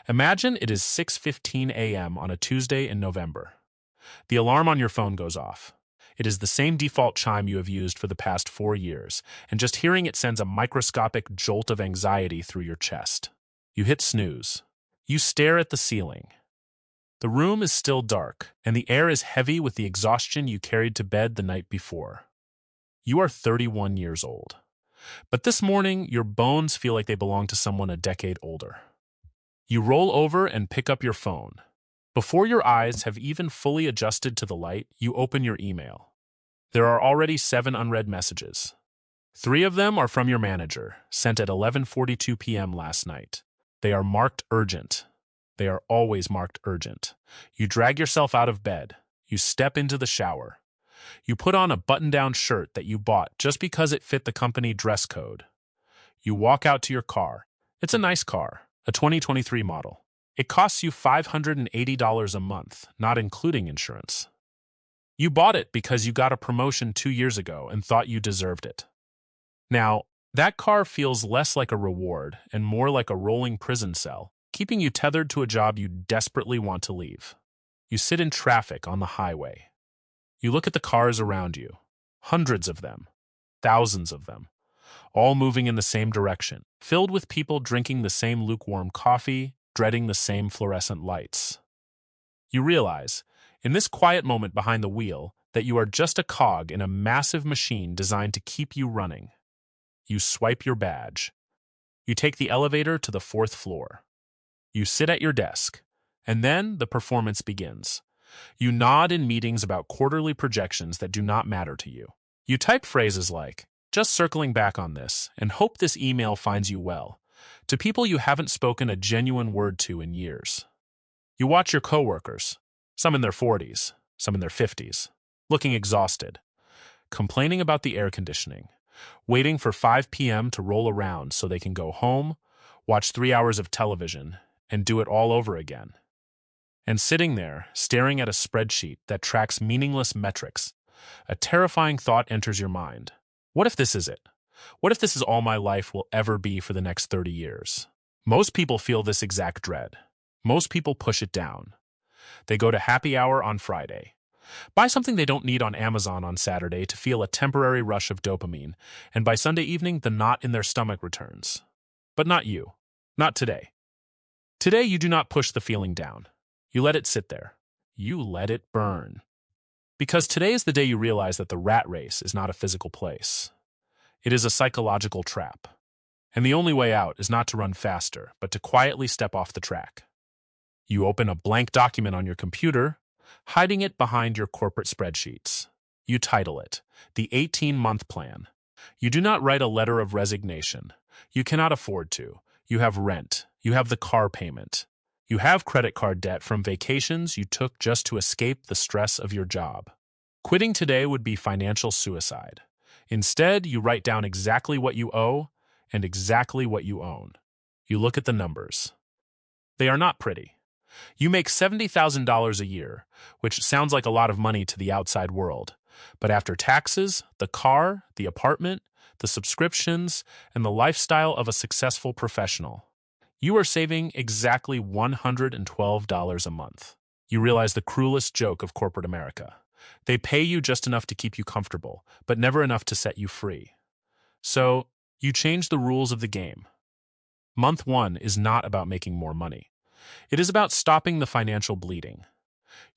Imagine it is 6:15 a.m. on a Tuesday in November. The alarm on your phone goes off. It is the same default chime you have used for the past 4 years, and just hearing it sends a microscopic jolt of anxiety through your chest. You hit snooze. You stare at the ceiling. The room is still dark, and the air is heavy with the exhaustion you carried to bed the night before. You are 31 years old. But this morning, your bones feel like they belong to someone a decade older. You roll over and pick up your phone. Before your eyes have even fully adjusted to the light, you open your email. There are already 7 unread messages. 3 of them are from your manager, sent at 11:42 p.m. last night. They are marked urgent. They are always marked urgent. You drag yourself out of bed. You step into the shower. You put on a button-down shirt that you bought just because it fit the company dress code. You walk out to your car. It's a nice car, a 2023 model. It costs you $580 a month, not including insurance. You bought it because you got a promotion 2 years ago and thought you deserved it. Now, that car feels less like a reward and more like a rolling prison cell, keeping you tethered to a job you desperately want to leave. You sit in traffic on the highway. You look at the cars around you. Hundreds of them. Thousands of them. All moving in the same direction, filled with people drinking the same lukewarm coffee, dreading the same fluorescent lights. You realize, in this quiet moment behind the wheel, that you are just a cog in a massive machine designed to keep you running. You swipe your badge. You take the elevator to the 4th floor. You sit at your desk, and then the performance begins. You nod in meetings about quarterly projections that do not matter to you. You type phrases like, "Just circling back on this, and hope this email finds you well," to people you haven't spoken a genuine word to in years. You watch your coworkers, some in their 40s, some in their 50s, looking exhausted, complaining about the air conditioning, waiting for 5 p.m. to roll around so they can go home, watch 3 hours of television, and do it all over again. And sitting there, staring at a spreadsheet that tracks meaningless metrics, a terrifying thought enters your mind. What if this is it? What if this is all my life will ever be for the next 30 years? Most people feel this exact dread. Most people push it down. They go to happy hour on Friday, buy something they don't need on Amazon on Saturday to feel a temporary rush of dopamine, and by Sunday evening, the knot in their stomach returns. But not you. Not today. Today, you do not push the feeling down. You let it sit there. You let it burn. Because today is the day you realize that the rat race is not a physical place. It is a psychological trap. And the only way out is not to run faster, but to quietly step off the track. You open a blank document on your computer, hiding it behind your corporate spreadsheets. You title it, the 18-month plan. You do not write a letter of resignation. You cannot afford to. You have rent. You have the car payment. You have credit card debt from vacations you took just to escape the stress of your job. Quitting today would be financial suicide. Instead, you write down exactly what you owe and exactly what you own. You look at the numbers. They are not pretty. You make $70,000 a year, which sounds like a lot of money to the outside world. But after taxes, the car, the apartment, the subscriptions, and the lifestyle of a successful professional, you are saving exactly $112 a month. You realize the cruelest joke of corporate America. They pay you just enough to keep you comfortable, but never enough to set you free. So, you change the rules of the game. Month 1 is not about making more money. It is about stopping the financial bleeding.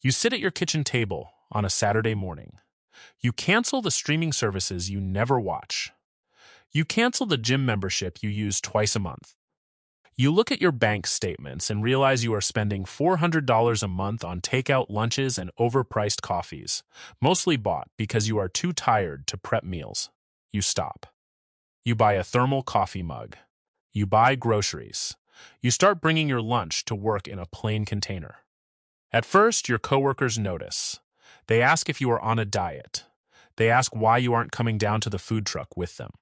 You sit at your kitchen table on a Saturday morning. You cancel the streaming services you never watch. You cancel the gym membership you use twice a month. You look at your bank statements and realize you are spending $400 a month on takeout lunches and overpriced coffees, mostly bought because you are too tired to prep meals. You stop. You buy a thermal coffee mug. You buy groceries. You start bringing your lunch to work in a plain container. At first, your coworkers notice. They ask if you are on a diet. They ask why you aren't coming down to the food truck with them.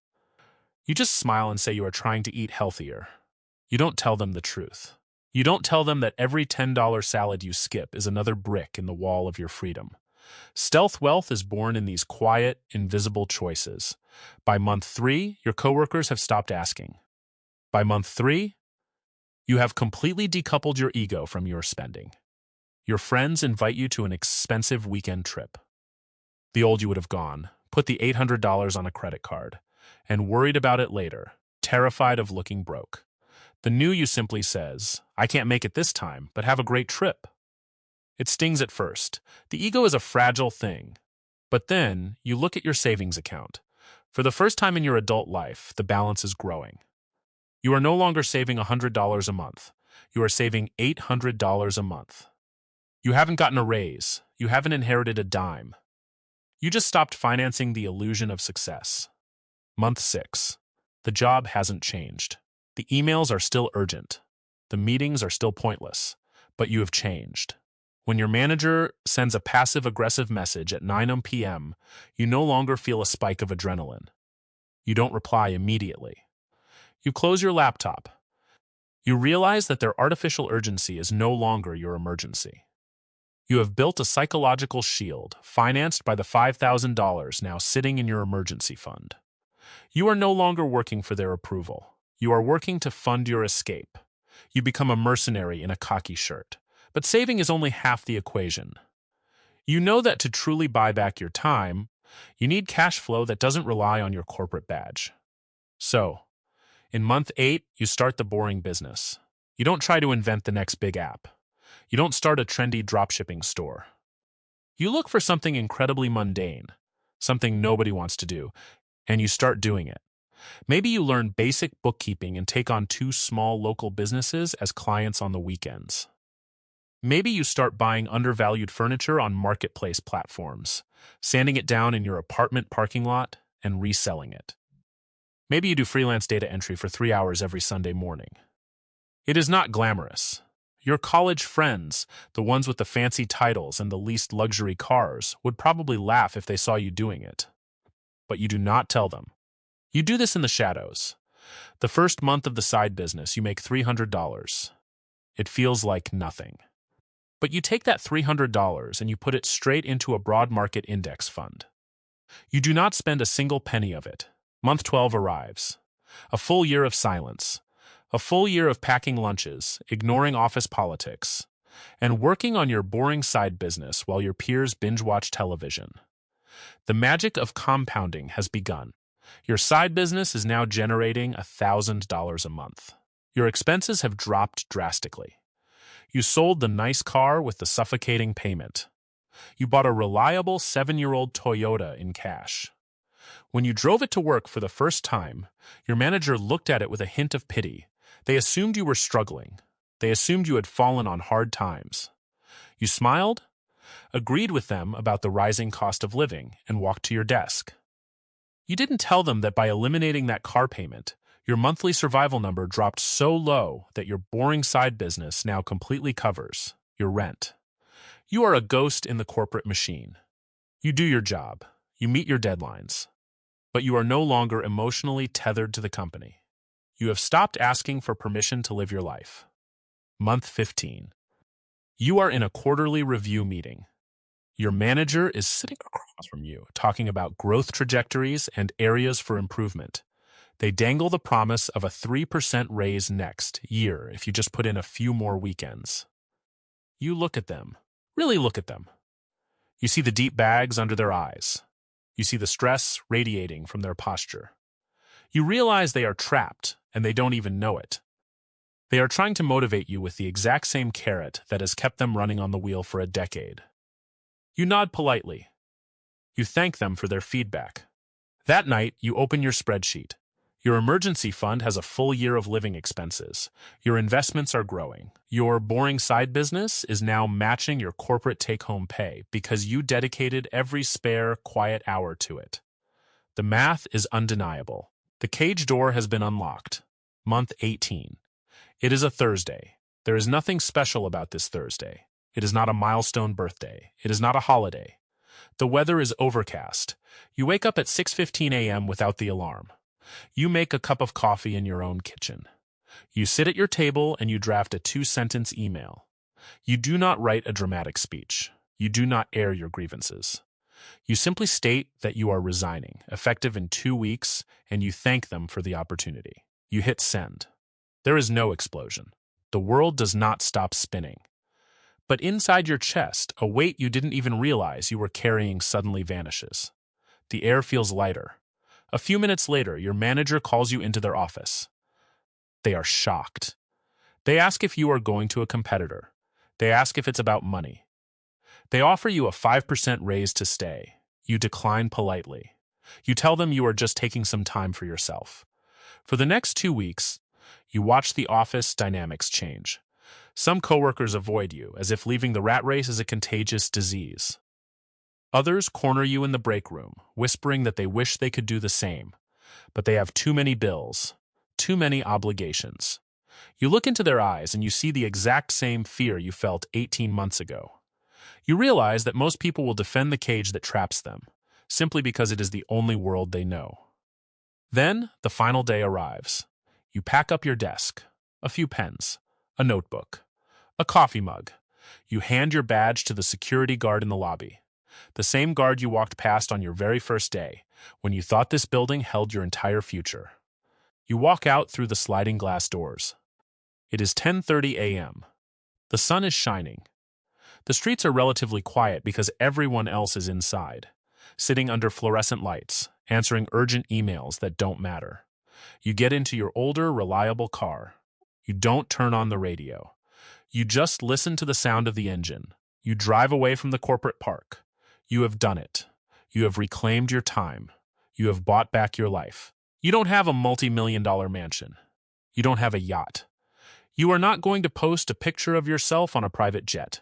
You just smile and say you are trying to eat healthier. You don't tell them the truth. You don't tell them that every $10 salad you skip is another brick in the wall of your freedom. Stealth wealth is born in these quiet, invisible choices. By month 3, your coworkers have stopped asking. By month 3, You have completely decoupled your ego from your spending. Your friends invite you to an expensive weekend trip. The old you would have gone, put the $800 on a credit card, and worried about it later, terrified of looking broke. The new you simply says, I can't make it this time, but have a great trip. It stings at first. The ego is a fragile thing. But then, you look at your savings account. For the first time in your adult life, the balance is growing. You are no longer saving $100 a month. You are saving $800 a month. You haven't gotten a raise. You haven't inherited a dime. You just stopped financing the illusion of success. Month 6. The job hasn't changed. The emails are still urgent. The meetings are still pointless. But you have changed. When your manager sends a passive-aggressive message at 9 p.m., you no longer feel a spike of adrenaline. You don't reply immediately. You close your laptop. You realize that their artificial urgency is no longer your emergency. You have built a psychological shield, financed by the $5,000 now sitting in your emergency fund. You are no longer working for their approval. You are working to fund your escape. You become a mercenary in a khaki shirt. But saving is only half the equation. You know that to truly buy back your time, you need cash flow that doesn't rely on your corporate badge. So, in month 8, you start the boring business. You don't try to invent the next big app. You don't start a trendy dropshipping store. You look for something incredibly mundane, something nobody wants to do, and you start doing it. Maybe you learn basic bookkeeping and take on 2 small local businesses as clients on the weekends. Maybe you start buying undervalued furniture on marketplace platforms, sanding it down in your apartment parking lot, and reselling it. Maybe you do freelance data entry for 3 hours every Sunday morning. It is not glamorous. Your college friends, the ones with the fancy titles and the least luxury cars, would probably laugh if they saw you doing it. But you do not tell them. You do this in the shadows. The first month of the side business, you make $300. It feels like nothing. But you take that $300 and you put it straight into a broad market index fund. You do not spend a single penny of it. Month 12 arrives. A full year of silence. A full year of packing lunches, ignoring office politics, and working on your boring side business while your peers binge-watch television. The magic of compounding has begun. Your side business is now generating $1,000 a month. Your expenses have dropped drastically. You sold the nice car with the suffocating payment. You bought a reliable 7-year-old Toyota in cash. When you drove it to work for the first time, your manager looked at it with a hint of pity. They assumed you were struggling. They assumed you had fallen on hard times. You smiled, agreed with them about the rising cost of living, and walked to your desk. You didn't tell them that by eliminating that car payment, your monthly survival number dropped so low that your boring side business now completely covers your rent. You are a ghost in the corporate machine. You do your job. You meet your deadlines. But you are no longer emotionally tethered to the company. You have stopped asking for permission to live your life. Month 15. You are in a quarterly review meeting. Your manager is sitting across from you, talking about growth trajectories and areas for improvement. They dangle the promise of a 3% raise next year if you just put in a few more weekends. You look at them. Really look at them. You see the deep bags under their eyes. You see the stress radiating from their posture. You realize they are trapped, and they don't even know it. They are trying to motivate you with the exact same carrot that has kept them running on the wheel for a decade. You nod politely. You thank them for their feedback. That night, you open your spreadsheet. Your emergency fund has a full year of living expenses. Your investments are growing. Your boring side business is now matching your corporate take-home pay because you dedicated every spare, quiet hour to it. The math is undeniable. The cage door has been unlocked. Month 18. It is a Thursday. There is nothing special about this Thursday. It is not a milestone birthday. It is not a holiday. The weather is overcast. You wake up at 6:15 a.m. without the alarm. You make a cup of coffee in your own kitchen. You sit at your table and you draft a 2-sentence email. You do not write a dramatic speech. You do not air your grievances. You simply state that you are resigning, effective in 2 weeks, and you thank them for the opportunity. You hit send. There is no explosion. The world does not stop spinning. But inside your chest, a weight you didn't even realize you were carrying suddenly vanishes. The air feels lighter. A few minutes later, your manager calls you into their office. They are shocked. They ask if you are going to a competitor. They ask if it's about money. They offer you a 5% raise to stay. You decline politely. You tell them you are just taking some time for yourself. For the next 2 weeks, you watch the office dynamics change. Some coworkers avoid you, as if leaving the rat race is a contagious disease. Others corner you in the break room, whispering that they wish they could do the same, but they have too many bills, too many obligations. You look into their eyes and you see the exact same fear you felt 18 months ago. You realize that most people will defend the cage that traps them, simply because it is the only world they know. Then, the final day arrives. You pack up your desk, a few pens, a notebook, a coffee mug. You hand your badge to the security guard in the lobby, the same guard you walked past on your very first day, when you thought this building held your entire future. You walk out through the sliding glass doors. It is 10:30 a.m. The sun is shining. The streets are relatively quiet because everyone else is inside, sitting under fluorescent lights, answering urgent emails that don't matter. You get into your older, reliable car. You don't turn on the radio. You just listen to the sound of the engine. You drive away from the corporate park. You have done it. You have reclaimed your time. You have bought back your life. You don't have a multi-million-dollar mansion. You don't have a yacht. You are not going to post a picture of yourself on a private jet.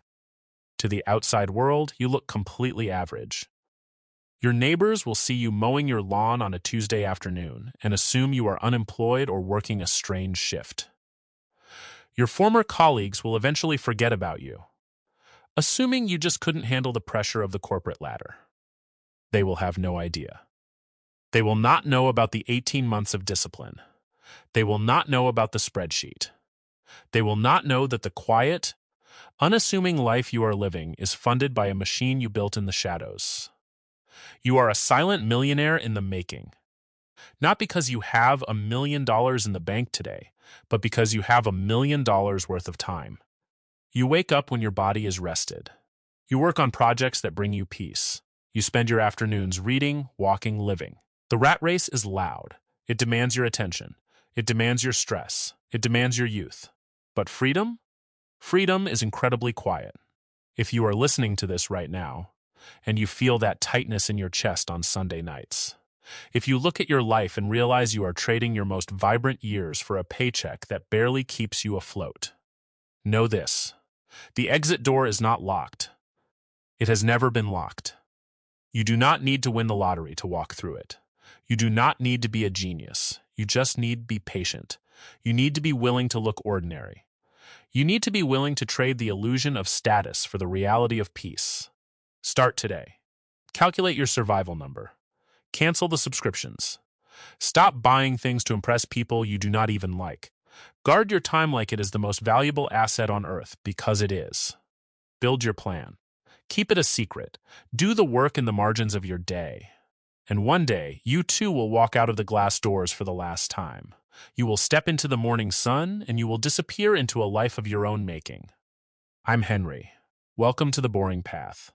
To the outside world, you look completely average. Your neighbors will see you mowing your lawn on a Tuesday afternoon and assume you are unemployed or working a strange shift. Your former colleagues will eventually forget about you, assuming you just couldn't handle the pressure of the corporate ladder. They will have no idea. They will not know about the 18 months of discipline. They will not know about the spreadsheet. They will not know that the quiet, unassuming life you are living is funded by a machine you built in the shadows. You are a silent millionaire in the making. Not because you have $1 million in the bank today, but because you have $1 million worth of time. You wake up when your body is rested. You work on projects that bring you peace. You spend your afternoons reading, walking, living. The rat race is loud. It demands your attention. It demands your stress. It demands your youth. But freedom? Freedom is incredibly quiet. If you are listening to this right now, and you feel that tightness in your chest on Sunday nights, if you look at your life and realize you are trading your most vibrant years for a paycheck that barely keeps you afloat, know this: the exit door is not locked. It has never been locked. You do not need to win the lottery to walk through it. You do not need to be a genius. You just need to be patient. You need to be willing to look ordinary. You need to be willing to trade the illusion of status for the reality of peace. Start today. Calculate your survival number. Cancel the subscriptions. Stop buying things to impress people you do not even like. Guard your time like it is the most valuable asset on earth, because it is. Build your plan. Keep it a secret. Do the work in the margins of your day. And one day, you too will walk out of the glass doors for the last time. You will step into the morning sun, and you will disappear into a life of your own making. I'm Henry. Welcome to the boring path.